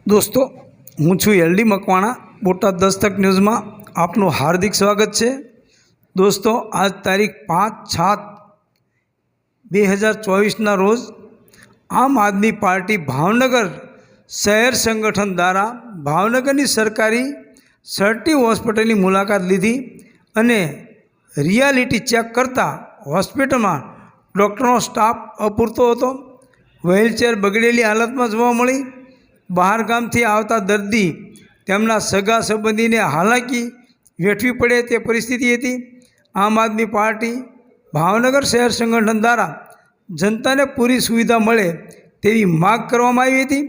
દોસ્તો, હું છું એલડી મકવાણા. બોટાદ દસ્તક ન્યૂઝમાં આપનું હાર્દિક સ્વાગત છે. દોસ્તો, આજ તારીખ 5/7/2024ના રોજ આમ આદમી પાર્ટી ભાવનગર શહેર સંગઠન દ્વારા ભાવનગરની સરકારી સર્ટી હોસ્પિટલની મુલાકાત લીધી અને રિયાલિટી ચેક કરતાં હોસ્પિટલમાં ડૉક્ટરનો સ્ટાફ અપૂરતો હતો. વ્હીલચેર બગડેલી હાલતમાં જોવા મળી. બહાર ગામથી આવતા દર્દી તેમના સગા સંબંધીને હાલાકી વેઠવી પડે તે પરિસ્થિતિ હતી. આમ આદમી પાર્ટી ભાવનગર શહેર સંગઠન દ્વારા જનતાને પૂરી સુવિધા મળે તેવી માગ કરવામાં આવી હતી.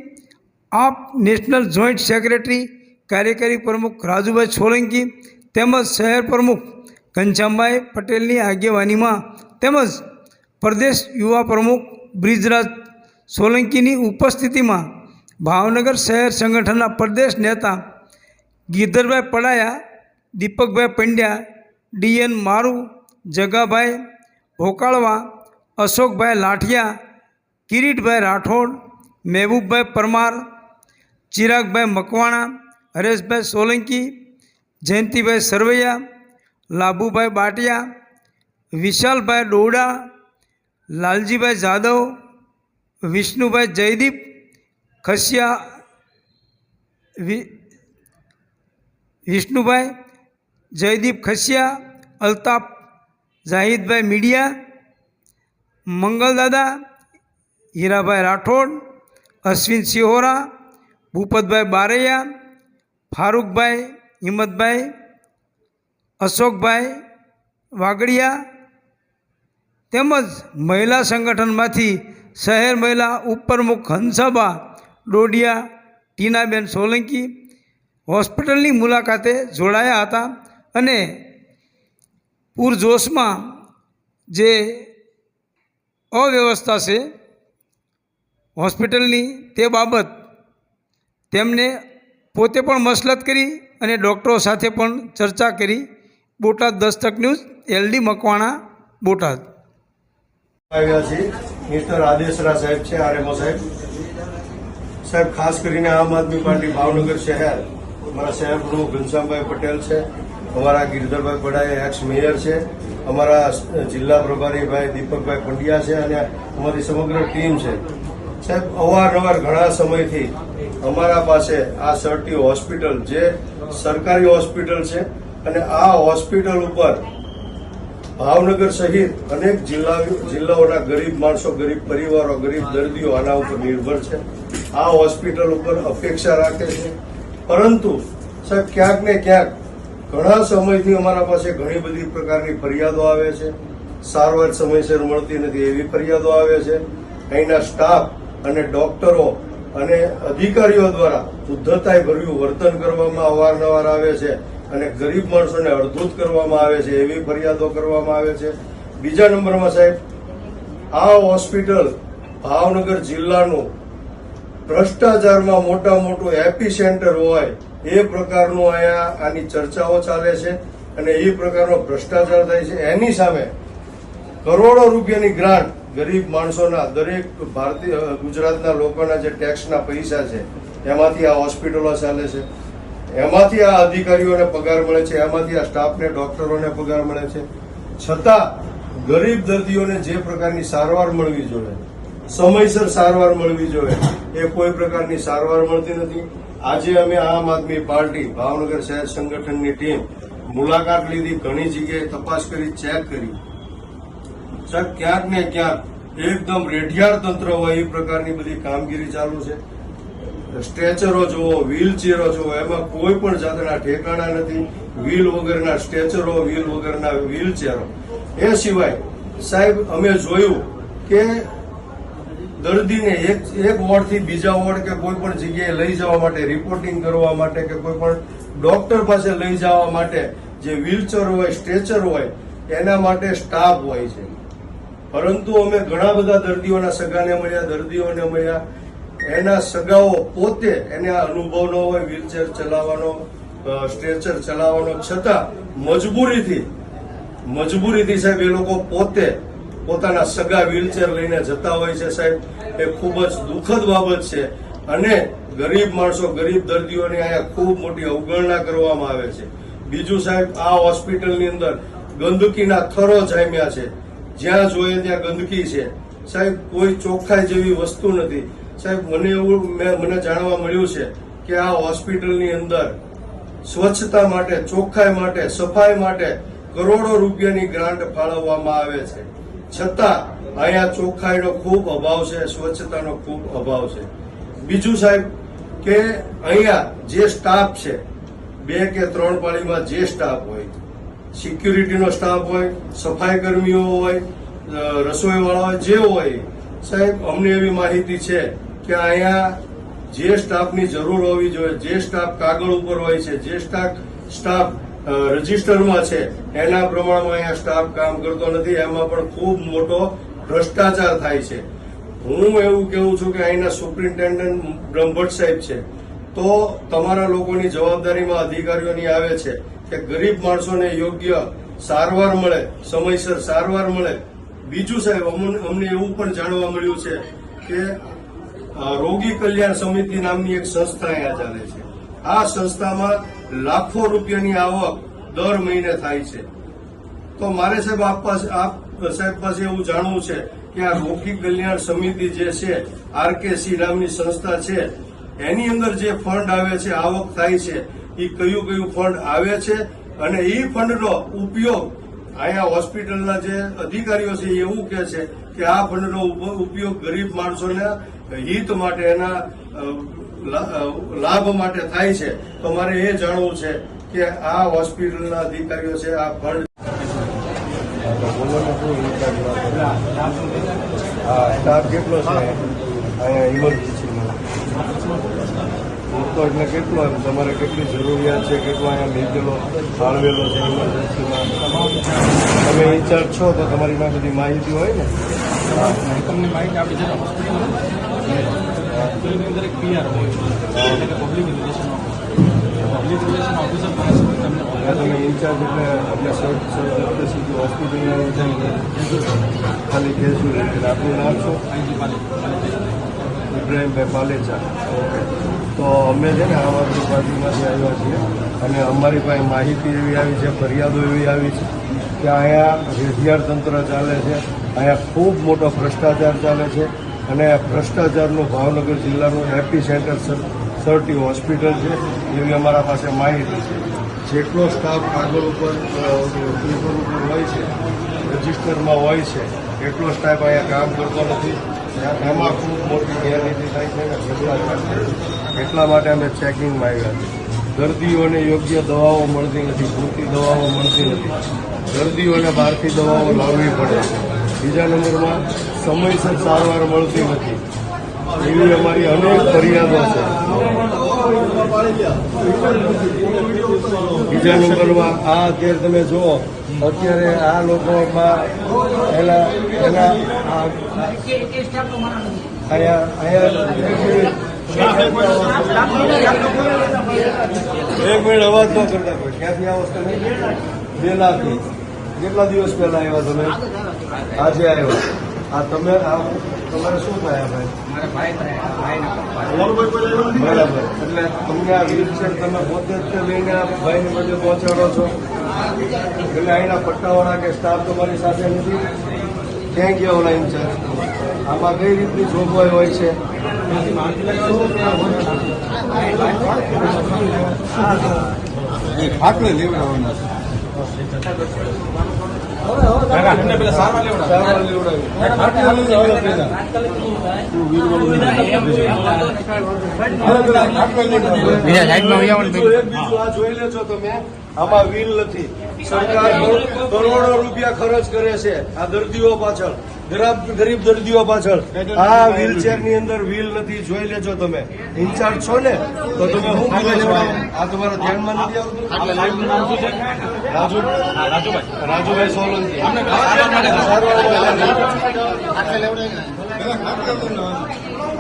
આપ નેશનલ જોઈન્ટ સેક્રેટરી કાર્યકારી પ્રમુખ રાજુભાઈ સોલંકી તેમજ શહેર પ્રમુખ ઘનશ્યામભાઈ પટેલની આગેવાનીમાં તેમજ પ્રદેશ યુવા પ્રમુખ બ્રિજરાજ સોલંકીની ઉપસ્થિતિમાં ભાવનગર શહેર સંગઠનના પ્રદેશ નેતા ગીધરભાઈ પડાયા, દીપકભાઈ પંડ્યા, ડીએન મારુ, જગાભાઈ ભોકાળવા, અશોકભાઈ લાઠિયા, કિરીટભાઈ રાઠોડ, મહેબૂબભાઈ પરમાર, ચિરાગભાઈ મકવાણા, હરેશભાઈ સોલંકી, જયંતિભાઈ સરવૈયા, લાભુભાઈ બાટિયા, વિશાલભાઈ ડોડા, લાલજીભાઈ જાદવ, વિષ્ણુભાઈ જયદીપ ખસિયા, વિષ્ણુભાઈ જયદીપ ખસિયા, અલ્તાફ જાહિદભાઈ મીડિયા, મંગલદાદા, હીરાભાઈ રાઠોડ, અશ્વિન સિહોરા, ભૂપતભાઈ બારૈયા, ફારૂકભાઈ, હિંમતભાઈ, અશોકભાઈ વાગડિયા તેમજ મહિલા સંગઠનમાંથી શહેર મહિલા ઉપપ્રમુખ હંસાબા ડોડિયા, ટીનાબેન સોલંકી હોસ્પિટલની મુલાકાતે જોડાયા હતા અને પૂરજોશમાં જે અવ્યવસ્થા છે હોસ્પિટલની તે બાબત તેમને પોતે પણ મસલત કરી અને ડૉક્ટરો સાથે પણ ચર્ચા કરી. Botad Dastak news, LD Makwana, Botad. આવ્યા છે મિસ્ટર આદેશરા સાહેબ છે, આરએમઓ સાહેબ. સાહેબ, ખાસ કરીને આમ આદમી પાર્ટી ભાવનગર શહેર, અમારા શહેર પ્રમુખ ઘનશ્યામભાઈ પટેલ છે, અમારા ગિરધરભાઈ પડાયા એક્સ મેયર છે, અમારા જિલ્લા પ્રભારી ભાઈ દીપકભાઈ પંડ્યા છે અને અમારી સમગ્ર ટીમ છે. સાહેબ, અવારનવાર ઘણા સમયથી અમારા પાસે આ સર્ટી હોસ્પિટલ જે સરકારી હોસ્પિટલ છે અને આ હોસ્પિટલ ઉપર ભાવનગર સહિત અનેક જિલ્લાઓના ગરીબ માણસો, ગરીબ પરિવારો, ગરીબ દર્દીઓ આના ઉપર નિર્ભર છે. આ હોસ્પિટલ ઉપર અપેક્ષા રાખે છે. પરંતુ સાહેબ, ક્યાંક ને ક્યાંક ઘણા સમયથી અમારા પાસે ઘણી બધી પ્રકારની ફરિયાદો આવે છે. સારવાર સમયસર મળતી નથી એવી ફરિયાદો આવે છે. અહીંના સ્ટાફ અને ડોક્ટરો અને અધિકારીઓ દ્વારા ઉદ્ધતાઈ ભર્યું વર્તન કરવામાં અવારનવાર આવે છે અને ગરીબ માણસોને અડધૂત કરવામાં આવે છે એવી ફરિયાદો કરવામાં આવે છે. બીજા નંબરમાં સાહેબ, આ હોસ્પિટલ ભાવનગર જિલ્લાનું ભ્રષ્ટાચારમાં મોટું એપી સેન્ટર હોય એ પ્રકારનું અહીંયા આની ચર્ચાઓ ચાલે છે અને એ પ્રકારનો ભ્રષ્ટાચાર થાય છે. એની સામે કરોડો રૂપિયાની ગ્રાન્ટ ગરીબ માણસોના, દરેક ભારતીય ગુજરાતના લોકોના જે ટેક્સના પૈસા છે એમાંથી આ હોસ્પિટલો ચાલે છે, એમાંથી આ અધિકારીઓને પગાર મળે છે, એમાંથી આ સ્ટાફને, ડોક્ટરોને પગાર મળે છે. છતાં ગરીબ દર્દીઓને જે પ્રકારની સારવાર મળવી જોઈએ, સમયસર સારવાર મળવી જોઈએ, એ કોઈ પ્રકારની સારવાર મળતી નથી. આજે અમે આમ આદમી પાર્ટી ભાવનગર શહેર સંગઠનની ટીમ મુલાકાત લીધી, ઘણી જગ્યાએ તપાસ કરી, ચેક કરી. સાહેબ, ક્યાંક ને ક્યાંક એકદમ રેઢિયાળ તંત્ર હોય એ પ્રકારની બધી કામગીરી ચાલુ છે. સ્ટ્રેચરો જુઓ, વ્હીલચેરો જુઓ, એમાં કોઈ પણ જાતના ઠેકાણા નથી. વ્હીલ વગરના સ્ટ્રેચરો, વ્હીલ વગરના વ્હીલચેરો. એ સિવાય સાહેબ, અમે જોયું કે દર્દીને એક વોર્ડથી બીજા વોર્ડ કે કોઈ પણ જગ્યાએ લઈ જવા માટે, રિપોર્ટિંગ કરવા માટે કે કોઈ પણ ડોક્ટર પાસે લઈ જવા માટે જે વ્હીલચેર હોય, સ્ટ્રેચર હોય, એના માટે સ્ટાફ હોય છે. પરંતુ અમે ઘણા બધા દર્દીઓના સગાને મળ્યા, દર્દીઓને મળ્યા, એના સગાઓ પોતે એને આ અનુભવ ન હોય વ્હીલચેર ચલાવવાનો, સ્ટ્રેચર ચલાવવાનો, છતાં મજબૂરીથી સાહેબ એ લોકો પોતે પોતાના સગા વ્હીલચેર લઈને જતા હોય છે. સાહેબ, એ ખૂબ જ દુઃખદ બાબત છે અને ગરીબ માણસો, ગરીબ દર્દીઓની અહીંયા ખૂબ મોટી અવગણના કરવામાં આવે છે. બીજું સાહેબ, આ હોસ્પિટલની અંદર ગંદકીના થરો જામ્યા છે. જ્યાં જોઈએ ત્યાં ગંદકી છે સાહેબ. કોઈ ચોખ્ખાઈ જેવી વસ્તુ નથી સાહેબ. મને જાણવા મળ્યું છે કે આ હોસ્પિટલની અંદર સ્વચ્છતા માટે, ચોખ્ખાઈ માટે, સફાઈ માટે કરોડો રૂપિયાની ગ્રાન્ટ ફાળવવામાં આવે છે. છતાં અહીંયા ચોખ્ખાઈનો ખૂબ અભાવ છે, સ્વચ્છતાનો ખૂબ અભાવ છે. બીજું સાહેબ કે અહીંયા જે સ્ટાફ છે, 2 કે 3 પાળીમાં જે સ્ટાફ હોય, સિક્યુરિટીનો સ્ટાફ હોય, સફાઈ કર્મીઓ હોય, રસોઈવાળા હોય, જે હોય સાહેબ, અમને એવી માહિતી છે કે અહીંયા જે સ્ટાફની જરૂર હોવી જોઈએ, જે સ્ટાફ કાગળ ઉપર હોય છે, જે સ્ટાફ રજીસ્ટરમાં છે, એના પ્રમાણમાં અહીંયા સ્ટાફ કામ કરતો નથી. એમાં પણ ખૂબ મોટો ભ્રષ્ટાચાર થાય છે. હું એવું કહું છું કે અહીંના સુપ્રિન્ટેન્ડન્ટ બ્રહ્મભટ્ટ સાહેબ છે, તો તમારા લોકોની જવાબદારીમાં અધિકારીઓની આવે છે કે ગરીબ માણસોને યોગ્ય સારવાર મળે, સમયસર સારવાર મળે. બીજું સાહેબ, અમને એવું પણ જાણવા મળ્યું છે કે રોગી કલ્યાણ સમિતિ નામની એક સંસ્થા અહીંયા ચાલે છે. આ સંસ્થામાં લાખો રૂપિયાની આવક દર મહિને થાય છે. તો મારે સાહેબ આપ પાસે એવું જાણવું છે કે આ રોગી કલ્યાણ સમિતિ જે છે, આરકેસી નામની સંસ્થા છે, એની અંદર જે ફંડ આવે છે, આવક થાય છે, એ કયું ફંડ આવે છે અને એ ફંડનો ઉપયોગ અહીંયા હોસ્પિટલના જે અધિકારીઓ છે એવું કહે છે કે આ ફંડનો ઉપયોગ ગરીબ માણસોના હિત માટે, એના લાભ માટે થાય છે. તો મારે એ જાણવું છે કે આ હોસ્પિટલના અધિકારીઓ છે આ ફંડ સ્ટાફ કેટલો છે અહીંયા ઇમરજન્સીમાં? તો એટલે કેટલો તમારે કેટલી જરૂરિયાત છે, કેટલો અહીંયા લીધેલો ફાળવેલો છે ઇમરજન્સીમાં? તમે ઇન્ચાર્જ છો તો તમારી પાસે બધી માહિતી હોય ને? તમને માહિતી આપી છે હોસ્પિટલની અંદર એક પીઆર હોય એટલે કે પબ્લિક રિલેશન ઓફિસર તમે ઇન્ચાર્જ એટલે સીધી હોસ્પિટલના ઇન્ચાર્જ ખાલી કેઝ્યુઅલિટી. આપનું નામ છો? ઇબ્રાહીમભાઈ પાલેચા. ઓકે. તો અમે છે ને આમ આદમી પાર્ટીમાંથી આવ્યા છીએ અને અમારી પાસે માહિતી એવી આવી છે, ફરિયાદો એવી આવી છે કે અહીંયા રેઢિયાળ તંત્ર ચાલે છે, અહીંયા ખૂબ મોટો ભ્રષ્ટાચાર ચાલે છે અને ભ્રષ્ટાચારનું ભાવનગર જિલ્લાનું એપી સેન્ટર સર્ટી હોસ્પિટલ છે એવી અમારા પાસે માહિતી છે. જેટલો સ્ટાફ કાગળ ઉપર પેપર ઉપર હોય છે, રજીસ્ટરમાં હોય છે, એટલો સ્ટાફ અહીંયા કામ કરતો નથી. એમાં ખૂબ મોટી ગેરરીતિ થાય છે ને ભ્રષ્ટાચાર છે. એટલા માટે અમે ચેકિંગમાં આવ્યા છીએ. દર્દીઓને યોગ્ય દવાઓ મળતી નથી, પૂરતી દવાઓ મળતી નથી. દર્દીઓને બહારથી દવાઓ લાવવી પડે છે. બીજા નંબરમાં સમયસર સારવાર મળતી નથી. એવી અમારી અનેક ફરિયાદો છે. બીજા નંબરમાં આ અત્યારે તમે જુઓ, અત્યારે આ લોકોમાં એના એક મિનિટ અવાજ ન કરતા. ક્યાંથી આવો તમે? બેલાથી. કેટલા દિવસ પહેલા આવ્યા તમે? આજે આવ્યા. આ તમારે શું થાય ભાઈ? બરાબર. એટલે તમને આ વ્હીલચેર તમે પોતે જ લઈને આ ભાઈને બધે પહોંચાડો છો? એટલે અહીંના પટ્ટાવાળા કે સ્ટાફ તમારી સાથે નથી? ક્યાં ગયા ઓલા ઇન્ચાર્જ? આમાં કઈ રીતની જોગવાઈ હોય છે? આટલે લેવડાવવાના જોઈ લેજો તમે. આમાં વ્હીલ નથી. સરકાર કરોડો રૂપિયા ખર્ચ કરે છે આ દર્દીઓ પાછળ, ગરીબ દર્દીઓ પાછળ. આ વ્હીલચેર ની અંદર વ્હીલ નથી. જોઈ લેજો તમે. ઇન્ચાર્જ છો ને તો તમે શું કરો છો? આ તમારા ધ્યાનમાં નથી આવતું? રાજુભાઈ સોલંકી.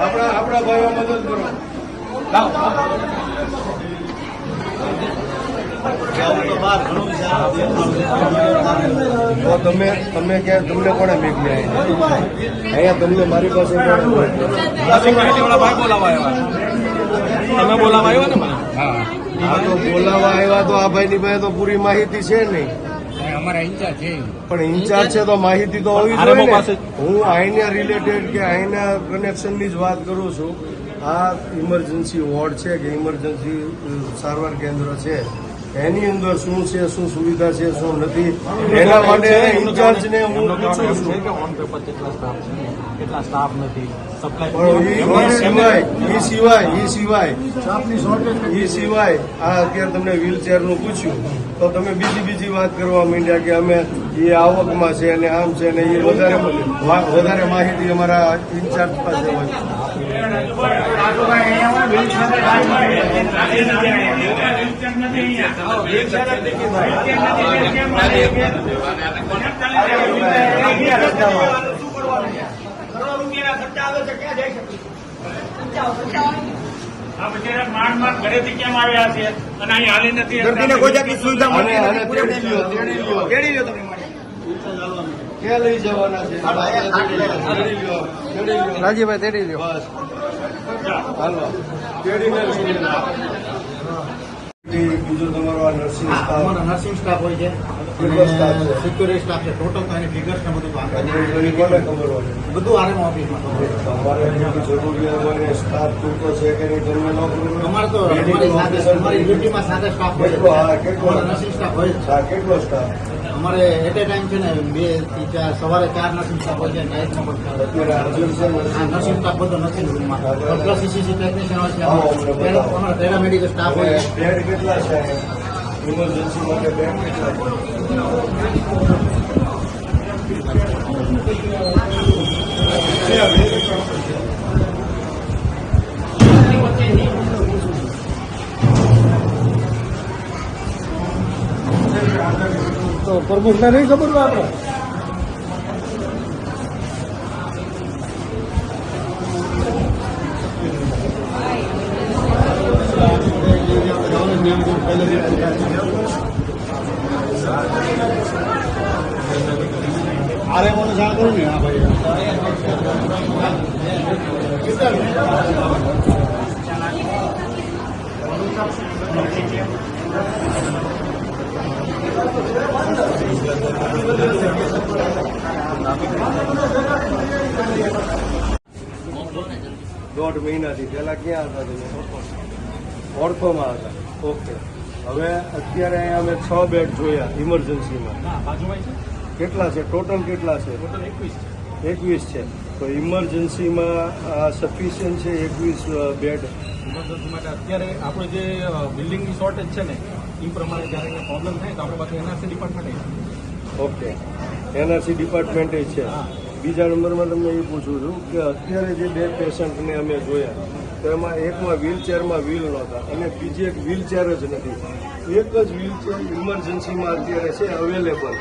આપણા ભાઈઓ મદદ કરો. તો તમે ક્યાં તમને કોને મેકલી અહીંયા તમને મારી પાસે તમે બોલાવા આવ્યા ને મને આ તો બોલાવા આવ્યા તો આ ભાઈની પાસે તો પૂરી માહિતી છે નહીં, અમારા ઇન્ચાર્જ છે. પણ ઇન્ચાર્જ છે તો માહિતી તો હોવી આરએમઓ જોઈએ પાસે ને. હું અહીંના રિલેટેડ કે અહીંના કનેક્શનની જ વાત કરું છું. આ ઇમરજન્સી વોર્ડ છે કે ઇમરજન્સી સારવાર કેન્દ્ર છે, એની અંદર શું છે, શું સુવિધા છે, શું નથી, એના માટે ઇન્ચાર્જને હું પૂછું છું. ઓન પેપર કેટલા સ્ટાફ છે, કેટલા સ્ટાફ નથી, સપ્લાય પણ એ સિવાય આ અત્યારે તમને વ્હીલચેરનું પૂછ્યું તો તમે બીજી વાત કરવા માંડ્યા કે અમે એ આવકમાં છે અને આમ છે ને એ વધારે માહિતી અમારા ઇન્ચાર્જ પાસે હોય. ઘરેથી કેમ આવ્યા છે અને અહીં હાલી નથી દર્દીને કોઈ જાતની સુવિધા અને મળતી અને તેડી લ્યો. તેડી લ્યો તમે મને. ક્યાં લઈ જવાના છે? રાજીભાઈ તેડી લ્યો. બસ હાલો તેડીને લઈ જવાના. બીજો તમારો આ નર્સિંગ સ્ટાફ અમારો નર્સિંગ સ્ટાફ હોય છે, કેટલો સ્ટાફ છે? સિક્યુરિટી સ્ટાફ છે. ટોટલ તો એની ફિગર્સ ને બધું કોને ખબર હોય? બધું આરએમ ઓફિસમાં. તમારે જેટલી જરૂરિયાત હોય ને સ્ટાફ પૂરતો છે કે નહીં તમને ન ખબર હોય? અમારે તો Medical officer અમારી ડ્યુટીમાં સાથે સ્ટાફ હોય છે. કેટલો? હા, કેટલો? અમારો નર્સિંગ સ્ટાફ હોય છે. હા, કેટલો સ્ટાફ? અમારે એટ એ ટાઈમ છે ને 2 થી 4 સવારે 4 નર્સિંગ સ્ટાફ હોય છે, નાઇટમાં પણ ચાલે. અત્યારે હાજર છે આ ને? નર્સિંગ સ્ટાફ બધો નર્સિંગ રૂમમાં પ્લસ સીસીસી ટેકનિશિયન હોય હા, છે, અમારો પેરામેડિકલ સ્ટાફ હોય છે. બેડ કેટલા છે? ઇમરજન્સી માટે બેડ કેટલા છે? તો પ્રમુખને નહીં ખબર હોય આપણે આરએમઓને જાણ કરું ને. હા ભાઈ. દોઢ મહિનાથી પહેલા ક્યાં હતા તમે? ઓર્થોમાં હતા. ઓકે. હવે અત્યારે અહીંયા અમે 6 બેડ જોયા ઇમરજન્સીમાં. બાજુમાં છે કેટલા છે ટોટલ? કેટલા છે? ટોટલ 21 21 છે. તો ઇમરજન્સીમાં સફિશિયન્ટ છે 21 બેડ? ઇમરજન્સી માટે અત્યારે આપણે જે બિલ્ડિંગની શોર્ટેજ છે ને એ પ્રમાણે જ્યારે કંઈ પ્રોબ્લેમ થાય તો આપણે પાસે એનઆરસી ડિપાર્ટમેન્ટ ઓકે. એનઆરસી ડિપાર્ટમેન્ટે છે. બીજા નંબરમાં તમને એ પૂછું છું કે અત્યારે જે 2 પેશન્ટને અમે જોયા તો એમાં એકમાં વ્હીલચેરમાં વ્હીલ નહોતા અને બીજી એક વ્હીલચેર જ નથી. એક જ વ્હીલચેર ઇમરજન્સીમાં અત્યારે છે અવેલેબલ,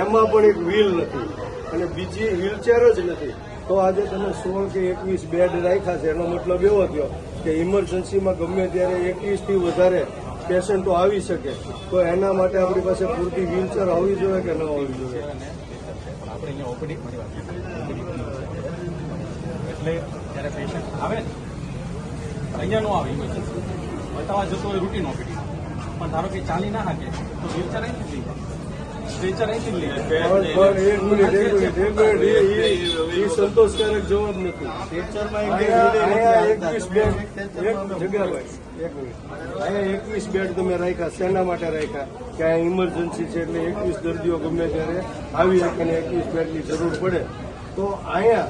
એમાં પણ એક વ્હીલ નથી અને બીજી વ્હીલચેર જ નથી. તો આજે તમે 16 કે 21 બેડ રાખ્યા છે, એનો મતલબ એવો થયો કે ઇમરજન્સીમાં ગમે ત્યારે 21થી વધારે પેશન્ટો આવી શકે. તો એના માટે આપણી પાસે પૂરતી વ્હીલચેર હોવી જોઈએ કે ન હોવી જોઈએ? આપણે અહીંયા ઓપીડી મારી વાત એટલે જ્યારે પેશન્ટ આવે ને અહીંયા નો આવે ઇમરજન્સી બતાવવા જતો હોય રૂટીન ઓપીડી, પણ ધારો કે ચાલી ના શકે તો વ્હીલચેર અહીંથી લઈ જાય, સ્ટ્રેચર અહીંથી લઈ પણ એક મિનિટ એ સંતોષકારક જવાબ નથી. અહીંયા 21 બેડ જગ્યાભાઈ એક મિનિટ, અહીંયા 21 બેડ તમે રાખ્યા શેના માટે રાખ્યા? કે અહીંયા ઇમરજન્સી છે એટલે 21 દર્દીઓ ગમે ત્યારે આવી શકે અને 21 બેડની જરૂર પડે. તો અહીંયા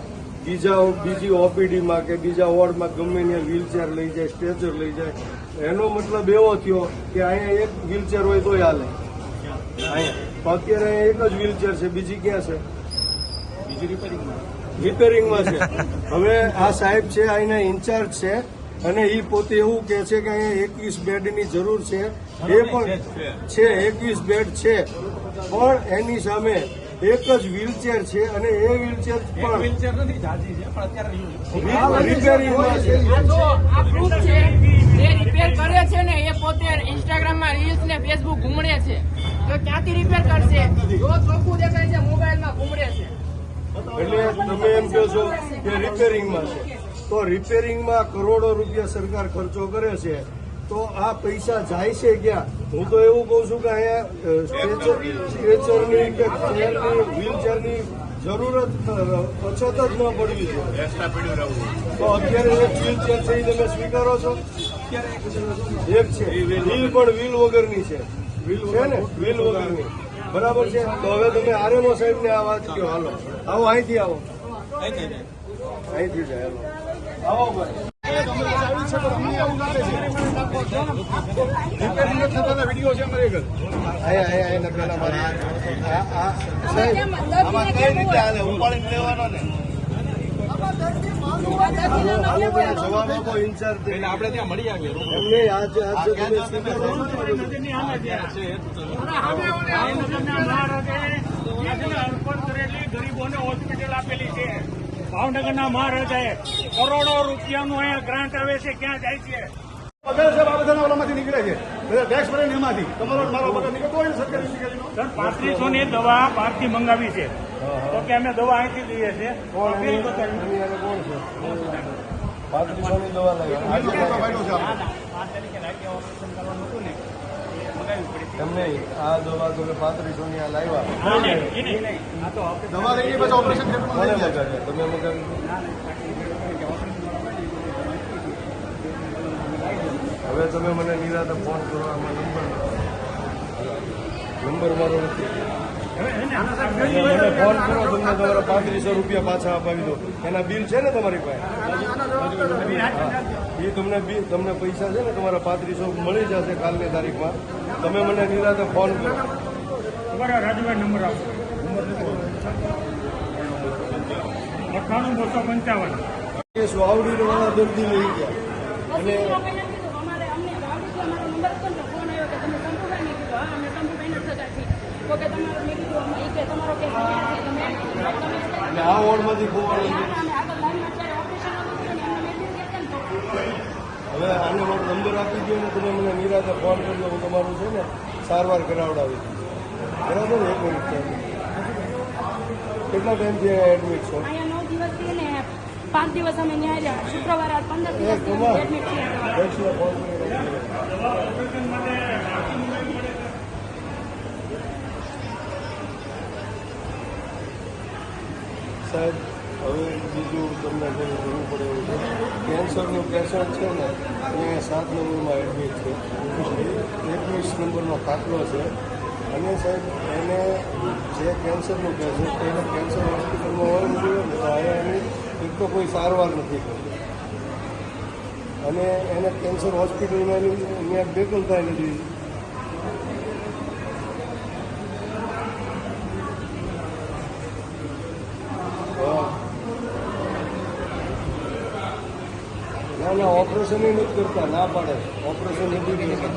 બીજી ઓપીડીમાં કે બીજા વોર્ડમાં ગમે ત્યાં વ્હીલચેર લઈ જાય, સ્ટ્રેચર લઈ જાય, એનો મતલબ એવો થયો કે અહીંયા એક વ્હીલચેર હોય તોય હાલે. અહીંયા તો અત્યારે એક જ વ્હીલચેર છે, બીજી ક્યાં છે? બીજી રિપેરિંગમાં છે. હવે આ સાહેબ છે અહીંના ઇન્ચાર્જ છે અને એ પોતે એવું કહે છે કે અહીંયા 21 બેડની જરૂર છે. એ પણ છે 21 બેડ છે, પણ એની સામે એક જ વ્હીલચેર છે અને એ વ્હીલચેર પણ વ્હીલચેર નથી જાજી છે પણ અત્યારે રિપેરિંગમાં છે. આ પ્રૂફ છે જે રિપેર કરે છે ને એ પોતે ઇન્સ્ટાગ્રામમાં રીલ્સ ને ફેસબુક ઘૂમડે છે, તો ક્યાંથી રિપેર કરશે? જો ચોખ્ખું દેખાય છે મોબાઈલમાં ઘૂમડે છે. એટલે તમે એમ કહો છો કે રિપેરિંગમાં છે. તો રિપેરિંગમાં કરોડો રૂપિયા સરકાર ખર્ચો કરે છે, તો આ પૈસા જાય છે ક્યાં? હું તો એવું કહું છું કે અહીંયા સ્ટ્રેચરની કે ચેરની વ્હીલચેરની જરૂરત અછત જ ન પડવી જોઈએ. તો અત્યારે એક વ્હીલચેર છે એ તમે સ્વીકારો છો? એક છે વ્હીલ પણ વ્હીલ વગરની છે ને, વ્હીલ વગરની, બરાબર છે. તો હવે તમે આરએમઓ સાહેબને આ વાત કહો. હાલો આવો, અહીંથી આવો, અહીંથી જાય. હાલો આવો ભાઈ. જવાબ આપો ઇન્ચાર્જ. આપણે ત્યાં મળી આવીએ. એમને આજે તમે સ્વીકારો છો? ગરીબોને હોસ્પિટલ આપેલી છે. ભાવનગરના મહારાજાએ કરોડો રૂપિયાનું અહીંયા ગ્રાન્ટ આવે છે, ક્યાં જાય છે? પગાર સાહેબ આ બધાના ઓલામાંથી નીકળે છે, બધા ટેક્સ ભરીને એમાંથી તમારો મારો પગાર નીકળતો હોય ને સરકારી અધિકારીનો. સર 3500 ની દવા બહારથી મંગાવી છે, તો કે અમે દવા અહીંથી લઈએ છીએ. કોણ છે? 3500ની દવા લાવી એમને આ દવા તમે 3500ની આ લાવ્યા, દવા લઈ ગઈ પછી ઓપરેશન કોને મગાવ્યા? તમે મગાવી? હવે તમે મને નિરાતે ફોન કરો, આમાં નંબર મારો નથી. મને ફોન કરો, તમને તમારા 3500 રૂપિયા પાછા અપાવી દો. એના બિલ છે ને તમારી પાસે? એ તમને પૈસા છે ને તમારા 3500 મળી જશે કાલની તારીખમાં. તમે મને નિરાતે ફોન કરો. તમારા રાજુભાઈ નંબર આપો. 98 255. એ સુવાવડી વાળા દર્દી લઈ ગયા અને આ વોર્ડમાંથી ખોવાડો. હવે આને મારો નંબર આપી દો ને તમે મને નિરાતે ફોન કરજો. હું તમારું છે ને સારવાર કરાવડાવી દઉં. બરાબર? 1 મિનિટ. કેટલા ટાઈમથી એડમિટ છો? 9 દિવસથી ને 5 દિવસ અમે ન્યાય રહ્યા. શુક્રવારે 15 દિવસ એડમિટ સાહેબ, હવે બીજું તમને કંઈ કરવું પડે એવું છે. કેન્સરનું પેશન્ટ છે ને એ 7 નંબરમાં એડમિટ છે. 21 નંબરનો ખાટલો છે. અને સાહેબ એને જે કેન્સરનું પેશન્ટ એને કેન્સર હોસ્પિટલમાં હોવું જોઈએ ને, તો અહીંયા એની એક તો કોઈ સારવાર નથી કરતી અને એને કેન્સર હોસ્પિટલમાં અહીંયા બેકલ થાય નથી. ના ઓપરેશન નથી કરતા, ના પાડે. ઓપરેશન નથી કરતા.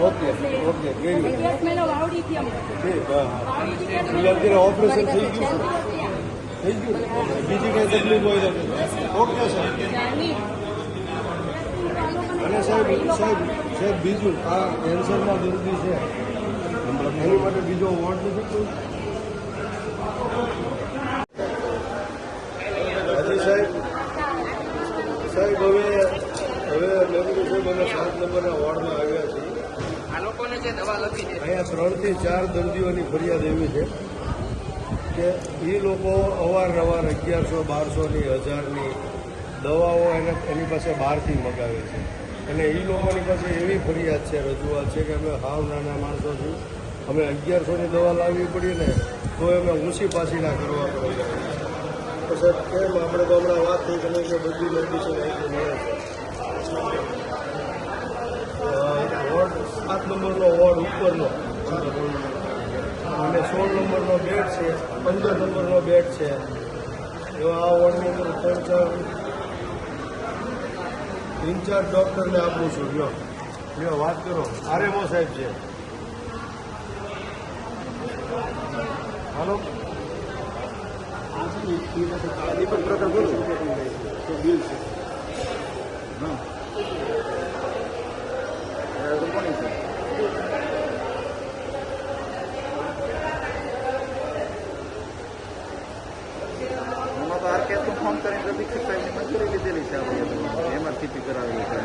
ઓકે ઓકે ગઈ ઠીક. હા એટલે અત્યારે ઓપરેશન થઈ ગયું છે? થઈ ગયું. બીજી કઈ તકલીફ હોય તો ઓકે સાહેબ. અને સાહેબ બીજું આ કેન્સરના દર્દી છે એની માટે બીજો વોર્ડ નથી કોઈ? હાજી સાહેબ. સાહેબ હવે નગરી સાહેબ અમે 7 નંબરના વોર્ડમાં આવ્યા છીએ. અહીંયા 3 થી 4 દર્દીઓની ફરિયાદ એવી છે કે એ લોકો અવારનવાર 1100-1200ની 1000ની દવાઓ એની પાસે બહારથી મગાવે છે. અને એ લોકોની પાસે એવી ફરિયાદ છે, રજૂઆત છે કે અમે હાવ નાના માણસો છીએ, અમે 1100ની દવા લાવવી પડી ને તો અમે ઊંચી પાછીના કરવા પડે. તો સાહેબ કેમ આપણે તો હમણાં વાત થઈ કે નહીં કે બધી મેડિસિન અહીંથી મળે છે. વોર્ડ 7 નંબરનો વોર્ડ ઉપરનો અને 16 નંબરનો બેડ છે, 15 નંબરનો બેડ છે. એવા આ વોર્ડની અંદર 3-4 ઇન્ચાર્જ ડૉક્ટરને આપું છું. લ્યો વાત કરો. આરએમઓ સાહેબ છે. હાલો દીપક પ્રકાર બોલો બિલ છે. હા કોની છે? એમાં તો ફોન કરીને રફીક સાહેબની મંજૂરી લીધેલી છે આપણે એમઆરસીપી કરાવેલી છે.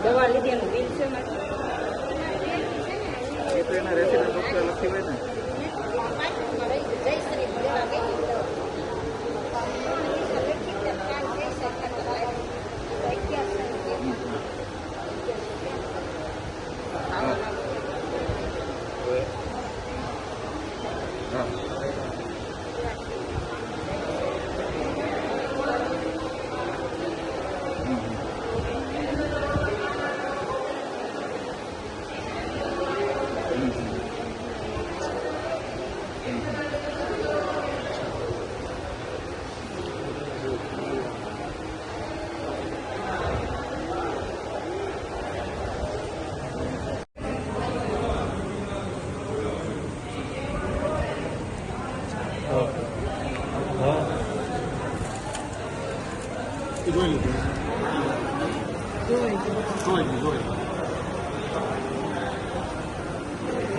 દવા લીધી એનું બિલ છે એ તો એના રેસિડન્ટ ડોક્ટર લખી હોય ને.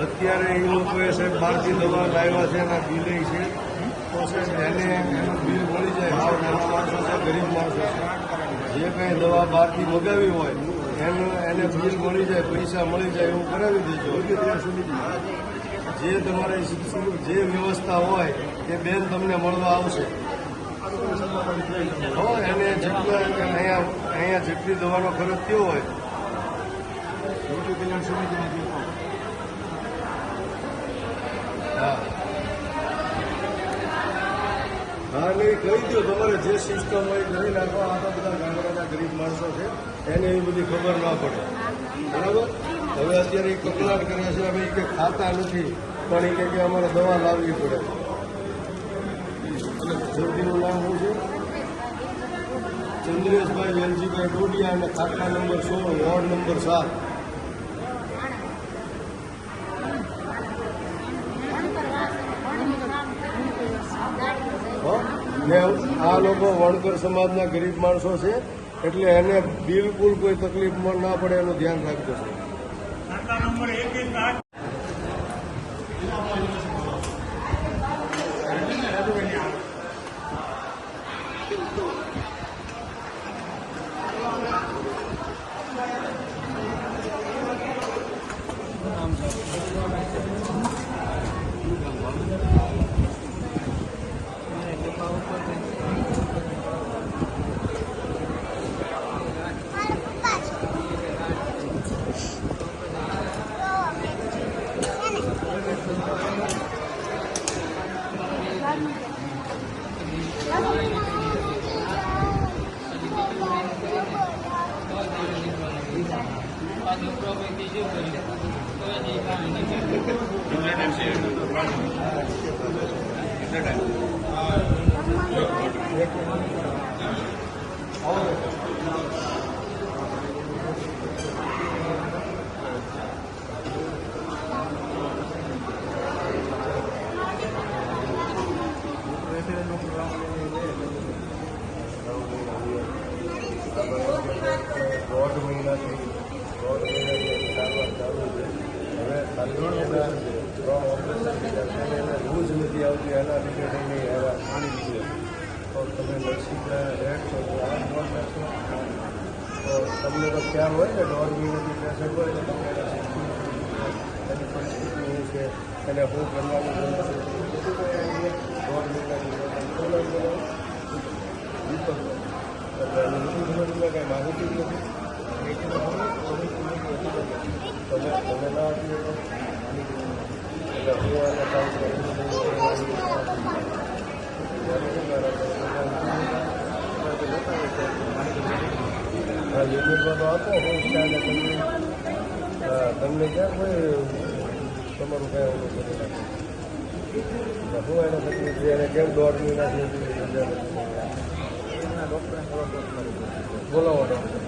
અત્યારે એ લોકોએ સાહેબ બહારથી દવા લાવ્યા છે એના બિલે છે તો સાહેબ એને એનું બિલ મળી જાય. હાવ નાના માણસો છે, ગરીબ માણસો છે, જે કંઈ દવા બહારથી મગાવી હોય એને બિલ મળી જાય, પૈસા મળી જાય એવું કરાવી દેજો. જે તમારે જે વ્યવસ્થા હોય એ બેન તમને મળવા આવશે. એને જેટલા અહીંયા જેટલી દવાનો ખર્ચ થયો હોય હા નહીં કહી દો, તમારે જે સિસ્ટમ હોય કરી નાખો. આ તો બધા ગામડાના ગરીબ માણસો છે, એને એવી બધી ખબર ના પડે. બરાબર. હવે અત્યારે એક કકલાટ કરે છે, અમે કે ખાતા નથી પણ એ કે અમારે દવા લાવવી પડે. દર્દીનું નામ શું છે? ચંદ્રેશભાઈ વેલજીભાઈ ડોડિયા અને ખાતા નંબર 16 વોર્ડ નંબર 7. ને આ લોકો વણકર સમાજના ગરીબ માણસો છે એટલે એને બિલકુલ કોઈ તકલીફ ના પડે એનું ધ્યાન રાખજો. ખાતા નંબર 118. દોઢ મહિનાથી સારવાર ચાલુ છે. હવે ખાલી 3 ઓપરેશન થયા એને રોજ નથી આવતી, એના લીધે થઈને પાણી નીકળે. તો તમે નરસિંહના રેડ છો તો આ નોટ નાખો તો તમને તો ખ્યાલ હોય ને 1.5 મહિનાથી પેશન્ટ હોય તો તમે એની પરિસ્થિતિ શું છે, એને શું કરવાનું છે, 1.5 મહિનાથી દીપક કાંઈ માહિતી જ નથી. તમે ના આપીએ તો એટલે હું એને કામ યુનિટમાં તો આપો હું તમને ક્યાં કોઈ તમારું કાંઈ ઓલું કરી નાખે. શું એને તકલીફ છે, એને કેમ 1.5 મહિનાથી બોલાવો ડૉક્ટર.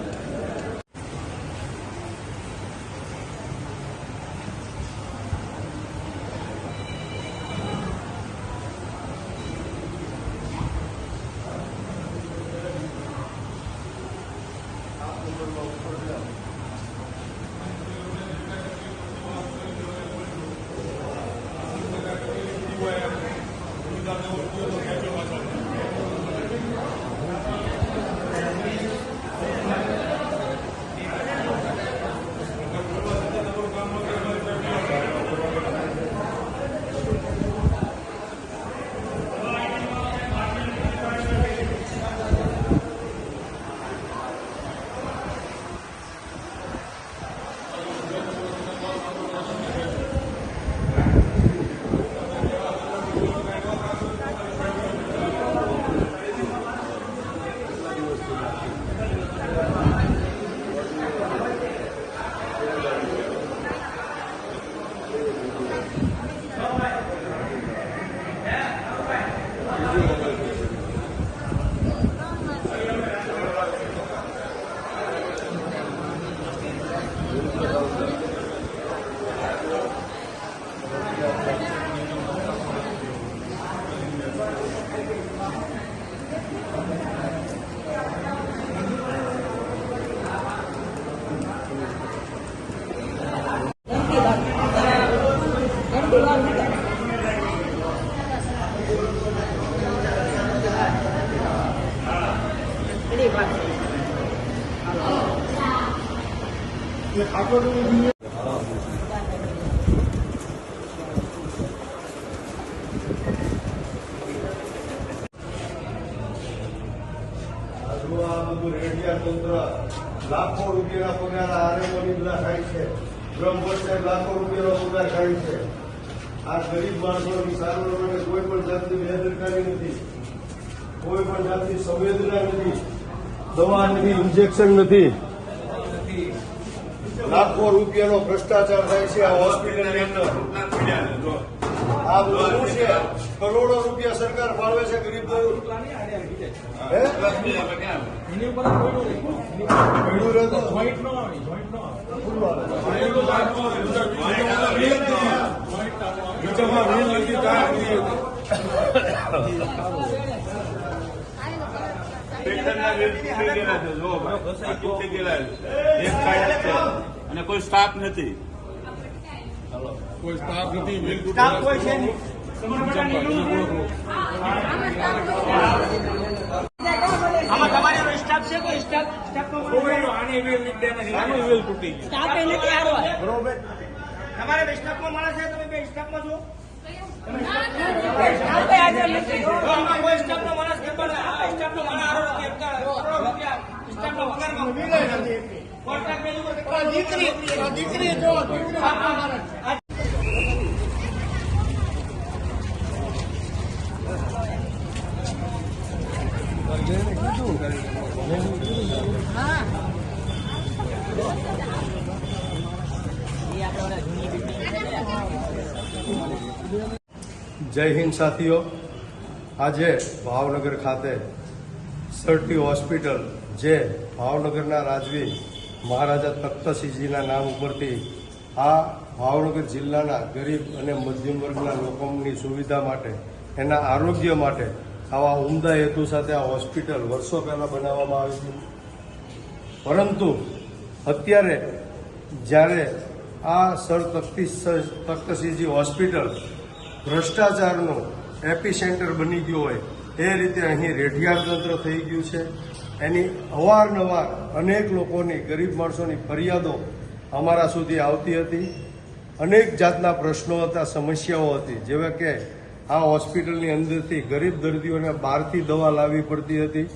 લાખો રૂપિયાના પગાર આરએમઓની બધા ખાય છે. બ્રહ્મભટ્ટ સાહેબ લાખો રૂપિયાનો પગાર ખાય છે. આ ગરીબ માણસોની સારવાર માટે કોઈ પણ જાતની બેદરકારી નથી, કોઈ પણ જાતની સંવેદના નથી, દવા નથી, ઇન્જેક્શન નથી. લાખો રૂપિયાનો ભ્રષ્ટાચાર થાય છે આ હોસ્પિટલની અંદર. આ બધું છે, કરોડો રૂપિયા સરકાર ફાળવે છે ગરીબ એની ઉપર જોઈન્ટ નો આવે, જોઈન્ટ નો અને કોઈ સ્ટાફ નથી. કોઈ સ્ટાફ નથી, કોઈ છે નહીં. આમાં તમારો સ્ટાફ છે, કોઈ સ્ટાફ સ્ટાફ એને કે હારો બરોબર. તમારે સ્ટાફમાં માણસ છે, તમે બે સ્ટાફમાં છો. કોઈ સ્ટાફનો માણસ સ્ટાફનો માણસ હારો સ્ટાફનો પગારમાં દીકરી જો જય હિન્દ સાથીઓ. આજે ભાવનગર ખાતે સરટી હોસ્પિટલ, જે ભાવનગરના રાજવી મહારાજા તખ્તસિંહજીના નામ ઉપરથી આ ભાવનગર જિલ્લાના ગરીબ અને મધ્યમ વર્ગના લોકોની સુવિધા માટે, એના આરોગ્ય માટે આવા ઉમદા હેતુ સાથે આ હોસ્પિટલ વર્ષો પહેલાં બનાવવામાં આવી હતી. પરંતુ અત્યારે જ્યારે આ સર તખ્તસિંહજી હોસ્પિટલ ભ્રષ્ટાચારનું એપિસેન્ટર બની ગયું હોય એ રીતે અહીં રેઢિયાર તંત્ર થઈ ગયું છે. એની અવારનવાર અનેક લોકોની, ગરીબ માણસોની ફરિયાદો અમારા સુધી આવતી હતી. અનેક જાતના પ્રશ્નો હતા, સમસ્યાઓ હતી, જેવા કે આ હોસ્પિટલની અંદરથી ગરીબ દર્દીઓને બહારથી દવા લાવવી પડતી હતી,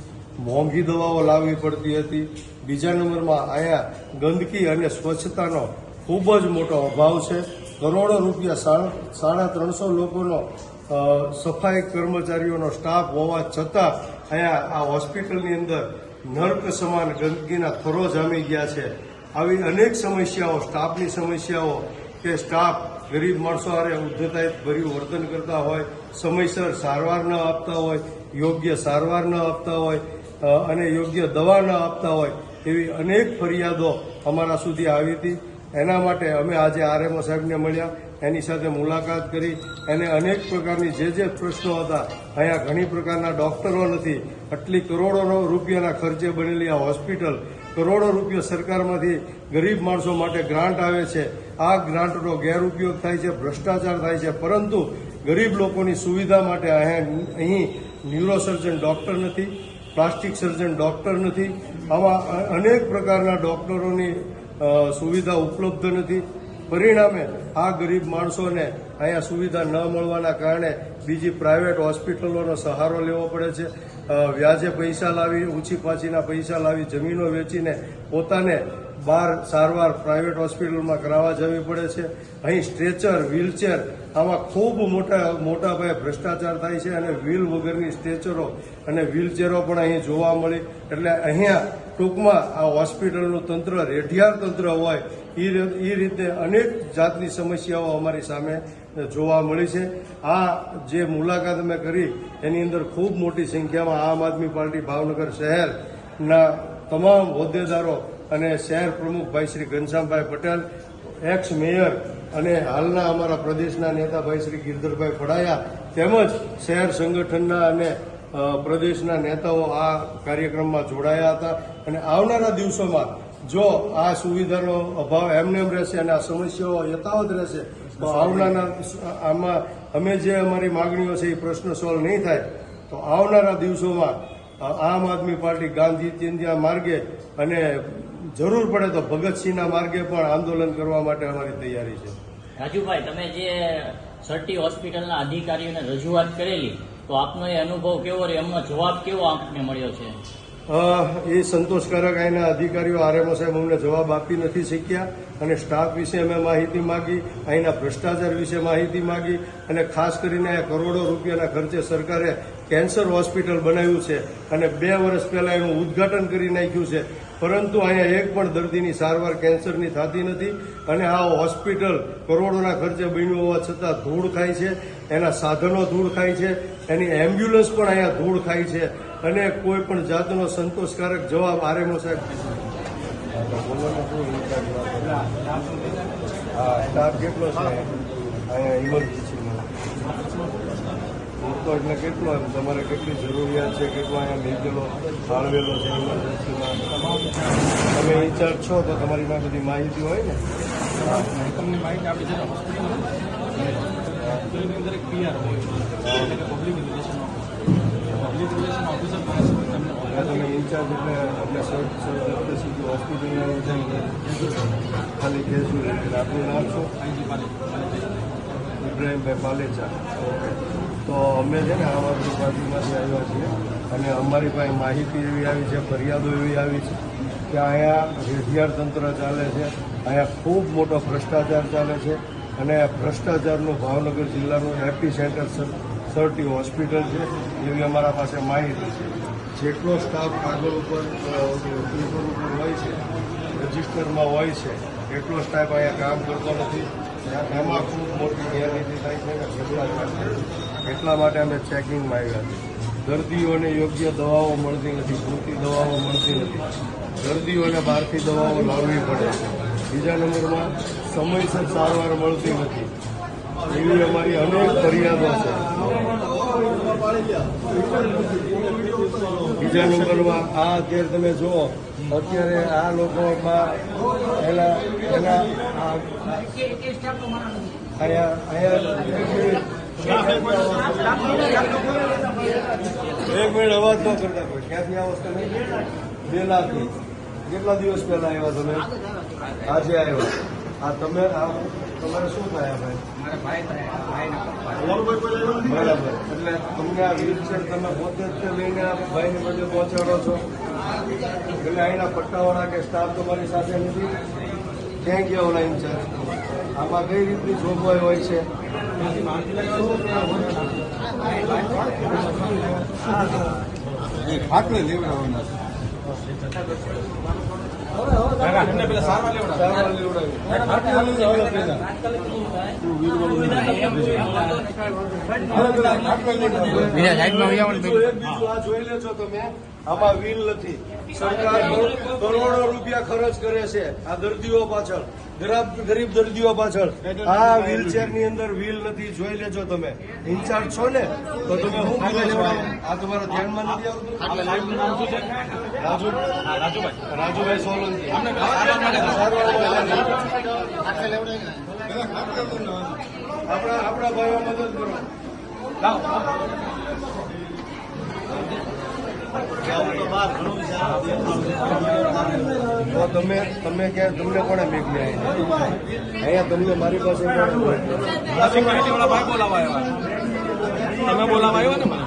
મોંઘી દવાઓ લાવવી પડતી હતી. બીજા નંબરમાં અહીંયા ગંદકી અને સ્વચ્છતાનો ખૂબ જ મોટો અભાવ છે. કરોડો રૂપિયા, 350 લોકોનો સફાઈ કર્મચારીઓનો સ્ટાફ હોવા છતાં અહીંયા આ હોસ્પિટલની અંદર નર્ક સમાન ગંદકીના થરો જામી ગયા છે. આવી અનેક સમસ્યાઓ, સ્ટાફની સમસ્યાઓ, કે સ્ટાફ ગરીબ માણસો હારે ઉદ્ધતાઈ ભર્યું વર્તન કરતા હોય, સમયસર સારવાર ન આપતા હોય, યોગ્ય સારવાર ન આપતા હોય અને યોગ્ય દવા ન આપતા હોય એવી અનેક ફરિયાદો અમારા સુધી આવી હતી. એના માટે અમે આજે આરએમઓ સાહેબને મળ્યા, એની સાથે મુલાકાત કરી, એને અનેક પ્રકારની જે પ્રશ્નો હતા, અહીંયા ઘણી પ્રકારના ડોક્ટરો નથી, આટલી કરોડો રૂપિયાના ખર્ચે બનેલી આ હોસ્પિટલ, કરોડો રૂપિયા સરકારમાંથી ગરીબ માણસો માટે ગ્રાન્ટ આવે છે, આ ગ્રાન્ટનો ગેરઉપયોગ થાય છે, ભ્રષ્ટાચાર થાય છે, પરંતુ ગરીબ લોકોની સુવિધા માટે અહીં ન્યુરોસર્જન ડોક્ટર નથી, પ્લાસ્ટિક સર્જન ડોક્ટર નથી, આવા અનેક પ્રકારના ડોક્ટરોની સુવિધા ઉપલબ્ધ નથી. પરિણામે આ ગરીબ માણસોને અહીંયા સુવિધા ન મળવાના કારણે બીજી પ્રાઇવેટ હોસ્પિટલોનો સહારો લેવો પડે છે. વ્યાજે પૈસા લાવી, ઊંચી પાછીના પૈસા લાવી, જમીનો વેચીને પોતાને બહાર સારવાર પ્રાઇવેટ હોસ્પિટલમાં કરાવવા જવી પડે છે. અહીં સ્ટ્રેચર, વ્હીલચેર, આમાં ખૂબ મોટા પાયે ભ્રષ્ટાચાર થાય છે અને વ્હીલ વગરની સ્ટ્રેચરો અને વ્હીલચેરો પણ અહીં જોવા મળી. એટલે અહીંયા ટૂંકમાં આ હોસ્પિટલનું તંત્ર રેઢિયાર તંત્ર હોય એ રીતે અનેક જાતની સમસ્યાઓ અમારી સામે જોવા મળી છે. આ જે મુલાકાત અમે કરી એની અંદર ખૂબ મોટી સંખ્યામાં આમ આદમી પાર્ટી ભાવનગર શહેરના તમામ હોદ્દેદારો અને શહેર પ્રમુખ ભાઈ શ્રી ઘનશ્યામભાઈ પટેલ, એક્સ મેયર અને હાલના અમારા પ્રદેશના નેતા ભાઈ શ્રી ગિરધરભાઈ ફળાયા તેમજ શહેર સંગઠનના અને પ્રદેશના નેતાઓ આ કાર્યક્રમમાં જોડાયા હતા. અને આવનારા દિવસોમાં જો આ સુવિધાનો અભાવ એમને રહેશે અને આ સમસ્યાઓ યથાવત રહેશે તો આમાં અમે જે અમારી માગણીઓ છે એ પ્રશ્ન સોલ્વ નહીં થાય તો આવનારા દિવસોમાં આમ આદમી પાર્ટી ગાંધી ચિંધ્યા માર્ગે અને જરૂર પડે તો ભગતસિંહના માર્ગે પણ આંદોલન કરવા માટે અમારી તૈયારી છે. રાજુભાઈ, તમે જે સર્ટી હોસ્પિટલના અધિકારીઓને રજૂઆત કરેલી તો આપનો એ અનુભવ કેવો રહ્યો, એમનો જવાબ કેવો આપને મળ્યો છે? એ સંતોષકારક. અહીંના અધિકારીઓ આરએમઓ સાહેબ અમને જવાબ આપી નથી શક્યા અને સ્ટાફ વિશે અમે માહિતી માગી, અહીંના ભ્રષ્ટાચાર વિશે માહિતી માગી અને ખાસ કરીને કરોડો રૂપિયાના ખર્ચે સરકારે કેન્સર હોસ્પિટલ બનાવ્યું છે અને 2 વર્ષ પહેલા એનું ઉદ્ઘાટન કરી નાખ્યું છે, પરંતુ અહીંયા એક પણ દર્દીની સારવાર કેન્સરની થતી નથી. અને આ હોસ્પિટલ કરોડોના ખર્ચે બન્યું હોવા છતાં ધૂળ ખાય છે, એના સાધનો ધૂળ ખાય છે, એની એમ્બ્યુલન્સ પણ અહીંયા ધૂળ ખાય છે અને કોઈ પણ જાતનો સંતોષકારક જવાબ આરએમઓ સાહેબ. સ્ટાફ કેટલો છે અહીંયા ઇમરજન્સીમાં? એટલે કેટલો તમારે કેટલી જરૂરિયાત છે, કેટલો અહીંયા મેકેલો ફાળવેલો છે ઇમરજન્સીમાં? તમે ઇન્ચાર્જ છો તો તમારી પાસે બધી માહિતી હોય ને? તમને માહિતી આપી છે હોસ્પિટલની અંદર એક પીઆર હોય એટલે પબ્લિક રિલેશન ઓફિસર તમે ઇન્ચાર્જ એટલે સીધી હોસ્પિટલના ખાલી કહેશું એટલે આપનું નામ શું? ઇબ્રાહીમભાઈ પાલેચા. ઓકે, તો અમે છે ને આમ આદમી પાર્ટીમાંથી આવ્યા છીએ અને અમારી પાસે માહિતી એવી આવી છે, ફરિયાદો એવી આવી છે કે અહીંયા રેઢિયાર તંત્ર ચાલે છે, અહીંયા ખૂબ મોટો ભ્રષ્ટાચાર ચાલે છે અને ભ્રષ્ટાચારનું ભાવનગર જિલ્લાનું એપી સેન્ટર સર્ટી હોસ્પિટલ છે એવી અમારા પાસે માહિતી છે. જેટલો સ્ટાફ કાગળ ઉપર પેપર ઉપર હોય છે, રજિસ્ટરમાં હોય છે, એટલો સ્ટાફ અહીંયા કામ કરતો નથી. એમાં ખૂબ મોટી ગેરરીતિ થાય છે ને ભ્રષ્ટાચાર છે. એટલા માટે અમે ચેકિંગમાં આવ્યા છીએ. દર્દીઓને યોગ્ય દવાઓ મળતી નથી, પૂરતી દવાઓ મળતી નથી, દર્દીઓને બહારથી દવાઓ લાવવી પડે છે. બીજા નંબરમાં સમયસર સારવાર મળતી નથી, એવી અમારી અનેક ફરિયાદો છે. બીજા નંબરમાં આ અત્યારે તમે જુઓ, અત્યારે આ લોકોમાં એના એક મિનિટ અવાજ ન કરતા કોઈ. ક્યાંથી આવો તમે? બેલાથી. કેટલા દિવસ પહેલા આવ્યા તમે? આજે આવ્યા. આ તમે તમારે શું થાય ભાઈ? બરાબર. એટલે તમને આ વ્હીલચેર તમે પોતે જ લઈને ભાઈને બધે પહોંચાડો છો? એટલે અહીંના પટ્ટાવાળા કે સ્ટાફ તમારી સાથે નથી? ક્યાં ગયા ઓલા ઇન્ચાર્જ? આમાં કઈ રીતની જોગવાઈ હોય છે? ખાટલે લેવડાવવાના એમને પેલા સારવાર લેવડાવી. આ જોઈ લેજો તમે, આમાં વ્હીલ નથી. સરકાર કરોડો રૂપિયા ખર્ચ કરે છે આ દર્દીઓ પાછળ, ગરીબ દર્દીઓ પાછળ. આ વ્હીલચેર ની અંદર વ્હીલ નથી, જોઈ લેજો તમે. ઇન્ચાર્જ છો ને તો તમે શું કરો છો? આ તમારા ધ્યાનમાં નથી આવતું? રાજુભાઈ સોલંકી આપણા ભાઈઓ મદદ કરો. તો તમે ક્યાં તમને કોને મેકલી અહીંયા તમને મારી પાસે સિક્યુરિટી વાળા ભાઈ બોલાવા આવ્યા. તમે બોલાવા આવ્યા ને મને?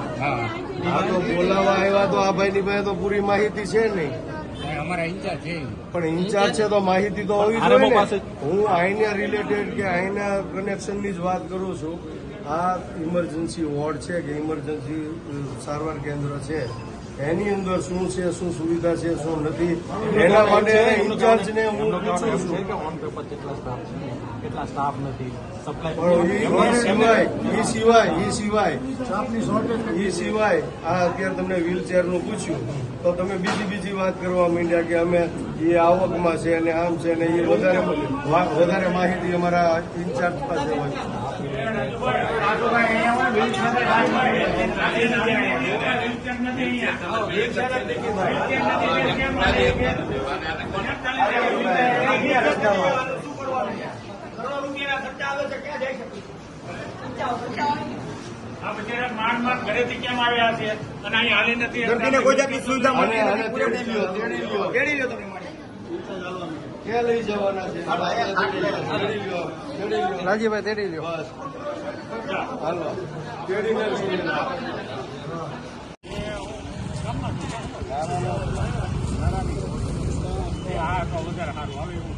હા તો બોલાવા આવ્યા તો આ ભાઈની પાસે તો પૂરી માહિતી છે નહીં. પણ ઇન્ચાર્જ છે તો માહિતી તો હોવી જોઈએ ને. હું અહીંના રિલેટેડ કે અહીંના કનેક્શનની જ વાત કરું છું. આ ઇમરજન્સી વોર્ડ છે કે ઇમરજન્સી સારવાર કેન્દ્ર છે, એની અંદર શું છે, શું સુવિધા છે, શું નથી, એના માટે ઇન્ચાર્જને હું પૂછું છું. કેટલા સ્ટાફ નથી, સપ્લાય એ સિવાય આ અત્યારે તમને વ્હીલચેર નું પૂછ્યું તો તમે બીજી વાત કરવા માંડ્યા કે અમે એ આવકમાં છે અને આમ છે ને એ વધારે માહિતી અમારા ઇન્ચાર્જ પાસે હોય. ઘરેથી કેમ આવ્યા છે અને અહીં હાલી નથી દર્દીને કોઈ જાતની સુવિધા મળી તેડી લ્યો તમે ક્યાં લઈ જવાના છે? રાજીભાઈ તેડી લ્યો. બસ હાલો તેડીને આ વધારે સારું આવે એવું